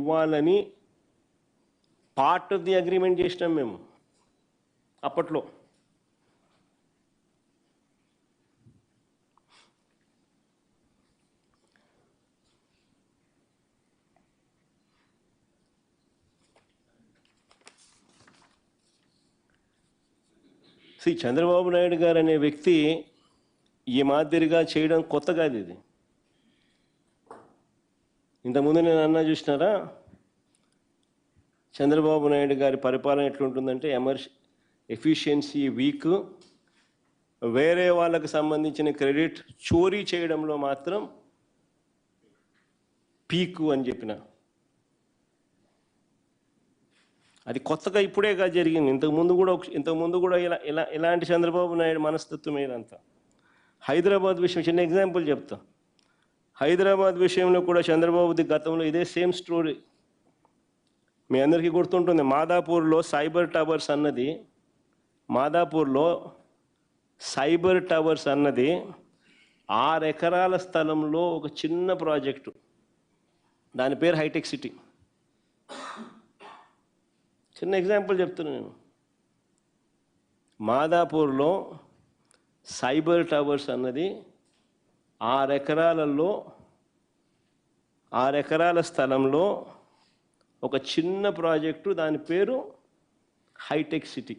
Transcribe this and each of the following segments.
ఇవ్వాలని part of the agreement చేసినాం మేము అప్పట్లో. చంద్రబాబు నాయుడు గారు అనే వ్యక్తి ఈ మాదిరిగా చేయడం కొత్త కాదు. ఇది ఇంతకుముందు నేను అన్నా చూసినారా, చంద్రబాబు నాయుడు గారి పరిపాలన ఎట్లుంటుందంటే ఎఫిషియన్సీ వీక్, వేరే వాళ్ళకు సంబంధించిన క్రెడిట్ చోరీ చేయడంలో మాత్రం పీకు అని చెప్పిన. అది కొత్తగా ఇప్పుడే కాదు జరిగింది, ఇంతకుముందు కూడా ఇలాంటి చంద్రబాబు నాయుడు మనస్తత్వం ఏదంతా. హైదరాబాద్ విషయం చిన్న ఎగ్జాంపుల్ చెప్తా. హైదరాబాద్ విషయంలో కూడా చంద్రబాబుది గతంలో ఇదే సేమ్ స్టోరీ. మీ అందరికీ గుర్తుంటుంది, మాదాపూర్లో సైబర్ టవర్స్ అన్నది 6 ఎకరాల స్థలంలో ఒక చిన్న ప్రాజెక్టు, దాని పేరు హైటెక్ సిటీ. చిన్న ఎగ్జాంపుల్ చెప్తున్నాను నేను. మాదాపూర్లో సైబర్ టవర్స్ అన్నది 6 ఎకరాల స్థలంలో ఒక చిన్న ప్రాజెక్టు, దాని పేరు హైటెక్ సిటీ.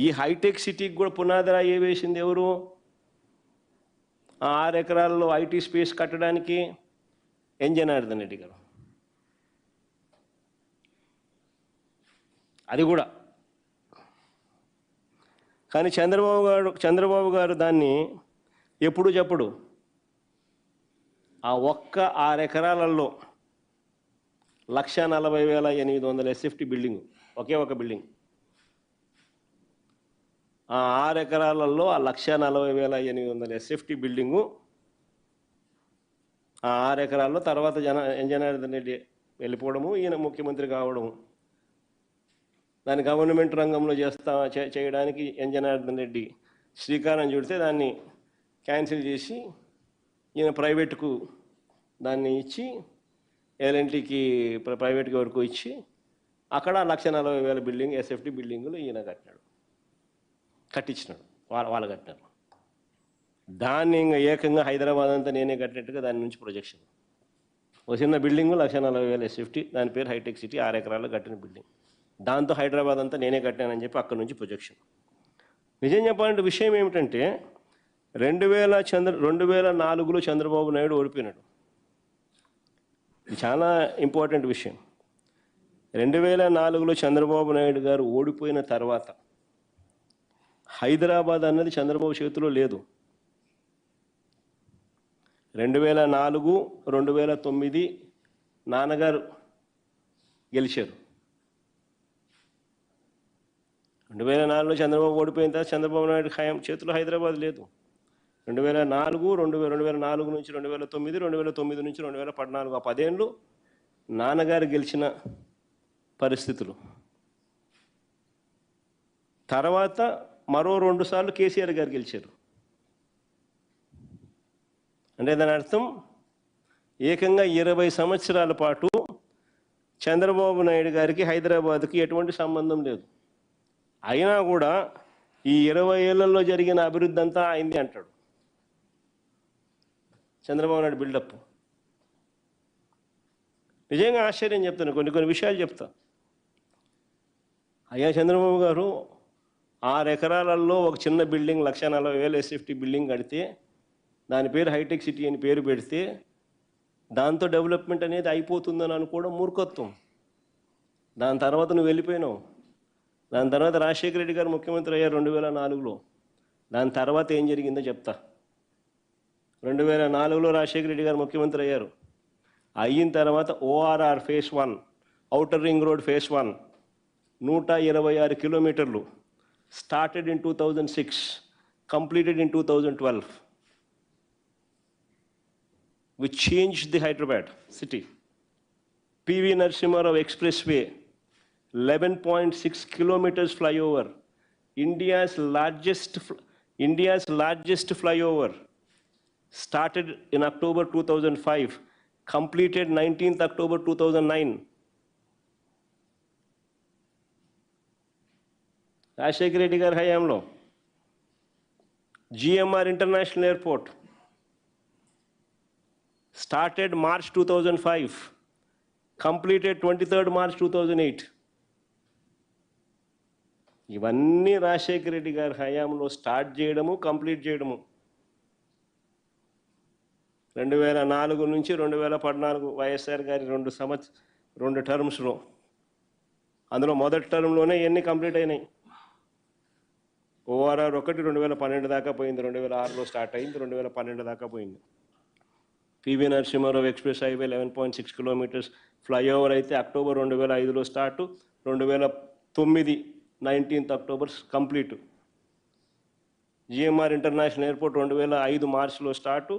ఈ హైటెక్ సిటీకి కూడా పునాదిరాయి వేసింది ఎవరు? 6 ఎకరాల్లో ఐటీ స్పేస్ కట్టడానికి ఎన్ జనార్దన్ రెడ్డి గారు. అది కూడా కానీ చంద్రబాబు గారు దాన్ని ఎప్పుడు చెప్పడు. ఆ ఒక్క 6 ఎకరాలలో 1,40,800 ఎస్ఎఫ్టీ బిల్డింగ్, ఒకే ఒక బిల్డింగ్. ఆ 6 ఎకరాలలో ఆ 1,40,800 ఎస్ఎఫ్టీ బిల్డింగు, ఆ 6 ఎకరాల్లో తర్వాత ఎన్ జనార్దన్ రెడ్డి వెళ్ళిపోవడము, ఈయన ముఖ్యమంత్రి కావడము, దాన్ని గవర్నమెంట్ రంగంలో చేయడానికి ఎన్ జనార్దన్ రెడ్డి శ్రీకారం చుడితే దాన్ని క్యాన్సిల్ చేసి ఈయన ప్రైవేట్కు దాన్ని ఇచ్చి, ఎల్ఎన్టీకి ప్రైవేట్కి వరకు ఇచ్చి అక్కడ 1,40,000 బిల్డింగ్ ఎస్ఎఫ్టీ బిల్డింగులు ఈయన కట్టించినాడు, వాళ్ళు కట్టినారు. దాన్ని ఇంకా ఏకంగా హైదరాబాద్ అంతా నేనే కట్టినట్టుగా దాని నుంచి ప్రొజెక్షన్. ఒక చిన్న బిల్డింగు 1,40,000 ఎస్ఎఫ్టీ, దాని పేరు హైటెక్ సిటీ, 6 ఎకరాల్లో కట్టిన బిల్డింగ్. దాంతో హైదరాబాద్ అంతా నేనే కట్టానని చెప్పి అక్కడి నుంచి ప్రొజెక్షన్. నిజం చెప్పాలంటే విషయం ఏమిటంటే 2004లో చంద్రబాబు నాయుడు ఓడిపోయినాడు. ఇది చాలా ఇంపార్టెంట్ విషయం. 2004లో చంద్రబాబు నాయుడు గారు ఓడిపోయిన తర్వాత హైదరాబాద్ అన్నది చంద్రబాబు చేతిలో లేదు. 2004, 2009 నాన్నగారు గెలిచారు. 2004లో చంద్రబాబు ఓడిపోయిన తర్వాత చంద్రబాబు నాయుడు చేతిలో హైదరాబాద్ లేదు. 2004, 2004 నుంచి 2009, 2009 నుంచి 2014, ఆ 10 ఏళ్ళు నాన్నగారు గెలిచిన పరిస్థితులు. తర్వాత మరో 2 సార్లు కేసీఆర్ గారు గెలిచారు. అంటే దాని అర్థం ఏకంగా 20 సంవత్సరాల పాటు చంద్రబాబు నాయుడు గారికి హైదరాబాద్కి ఎటువంటి సంబంధం లేదు. అయినా కూడా ఈ 20 ఏళ్లలో జరిగిన అభివృద్ధి అంతా అయింది అంటాడు చంద్రబాబు నాయుడు బిల్డప్. నిజంగా ఆశ్చర్యం చెప్తాను, కొన్ని విషయాలు చెప్తా. అయ్యా చంద్రబాబు గారు 6 ఎకరాలలో ఒక చిన్న బిల్డింగ్ 1,40,000 ఎస్ఎఫ్టీ బిల్డింగ్ కడితే దాని పేరు హైటెక్ సిటీ అని పేరు పెడితే దాంతో డెవలప్మెంట్ అనేది అయిపోతుందని అనుకోవడం మూర్ఖత్వం. దాని తర్వాత నువ్వు వెళ్ళిపోయినావు. దాని తర్వాత రాజశేఖర రెడ్డి గారు ముఖ్యమంత్రి అయ్యారు 2004లో. దాని తర్వాత ఏం జరిగిందో చెప్తా. 2004లో రాజశేఖర రెడ్డి గారు ముఖ్యమంత్రి అయ్యారు. అయిన తర్వాత ORR phase 1, outer ring road phase 1, 126 కిలోమీటర్లు, started in 2006, completed in 2012, which changed the Hyderabad city. PV Narasimha Rao Expressway, 11.6 kilometers flyover, India's largest flyover, started in October 2005, completed 19th October 2009. Rajasekhara Reddy గారి హయాంలో GMR International Airport started March 2005, completed 23rd March 2008. ఇవన్నీ రాజశేఖర రెడ్డి గారి హయాంలో start చేయడము, complete చేయడము. 2004 నుంచి 2014 వైఎస్ఆర్ గారి 2 టర్మ్స్లో, అందులో మొదటి టర్మ్లోనే ఎన్ని కంప్లీట్ అయినాయి? ORR 1 2012 దాకా పోయింది, 2006లో స్టార్ట్ అయింది, 2012 దాకా పోయింది. PV Narasimha Rao express highway 11.6 kilometres, flyover అయితే అక్టోబర్ 2005లో start, 2009 19th October complete. GMR international airport 2005 మార్చిలో స్టార్టు,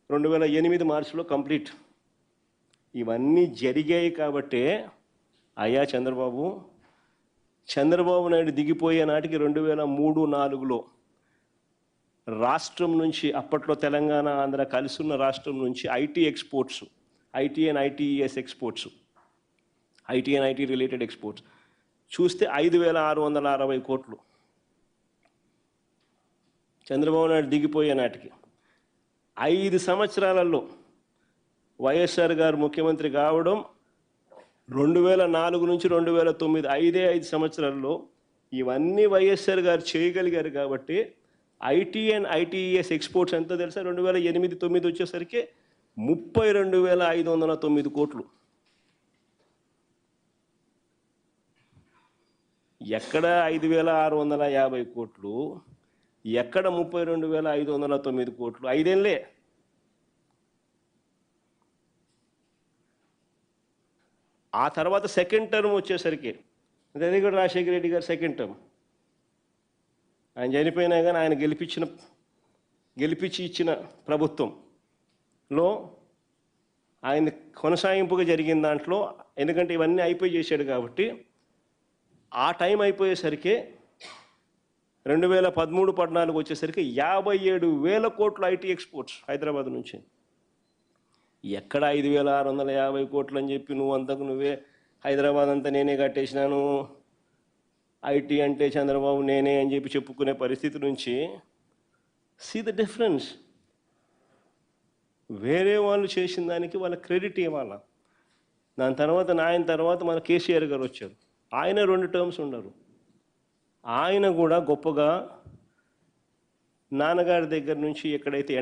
2008 మార్చిలో కంప్లీట్. ఇవన్నీ జరిగాయి కాబట్టే అయ్యా చంద్రబాబు నాయుడు దిగిపోయే నాటికి 2003-04లో రాష్ట్రం నుంచి, అప్పట్లో తెలంగాణ ఆంధ్ర కలిసి ఉన్న రాష్ట్రం నుంచి IT exports, IT and ITES exports, IT and IT related exports చూస్తే 5,660 కోట్లు. చంద్రబాబు నాయుడు దిగిపోయే నాటికి 5 సంవత్సరాలలో వైఎస్ఆర్ గారు ముఖ్యమంత్రి కావడం 2004 నుంచి 2009, 5 సంవత్సరాల్లో ఇవన్నీ వైఎస్ఆర్ గారు చేయగలిగారు కాబట్టి ఐటీ అండ్ ITES ఎక్స్పోర్ట్స్ ఎంత తెలుసా? 2008-09 వచ్చేసరికి 32,509 కోట్లు. ఎక్కడ 5,650 కోట్లు, ఎక్కడ 32,509 కోట్లు? 5 ఏళ్ళే. ఆ తర్వాత సెకండ్ టర్మ్ వచ్చేసరికి, అది కూడా రాజశేఖర రెడ్డి గారు సెకండ్ టర్మ్, ఆయన చనిపోయినా కానీ ఆయన గెలిపించి ఇచ్చిన ప్రభుత్వంలో ఆయన కొనసాగింపుగా జరిగిన దాంట్లో, ఎందుకంటే ఇవన్నీ అయిపోయి చేశాడు కాబట్టి, ఆ టైం అయిపోయేసరికి 2013-14 వచ్చేసరికి 57,000 కోట్లు ఐటీ ఎక్స్పోర్ట్స్ హైదరాబాద్ నుంచి. ఎక్కడ 5,650 కోట్లు అని చెప్పి నువ్వే హైదరాబాద్ అంతా నేనే కట్టేసినాను, ఐటీ అంటే చంద్రబాబు నేనే అని చెప్పి చెప్పుకునే పరిస్థితి నుంచి, సీ ద డిఫరెన్స్. వేరే వాళ్ళు చేసిన దానికి వాళ్ళ క్రెడిట్ ఇవ్వాలా. దాని తర్వాత ఆయన తర్వాత మన కేసీఆర్ గారు వచ్చారు, ఆయన 2 టర్మ్స్ ఉన్నారు. ఆయన కూడా గొప్పగా నాన్నగారి దగ్గర నుంచి ఎక్కడైతే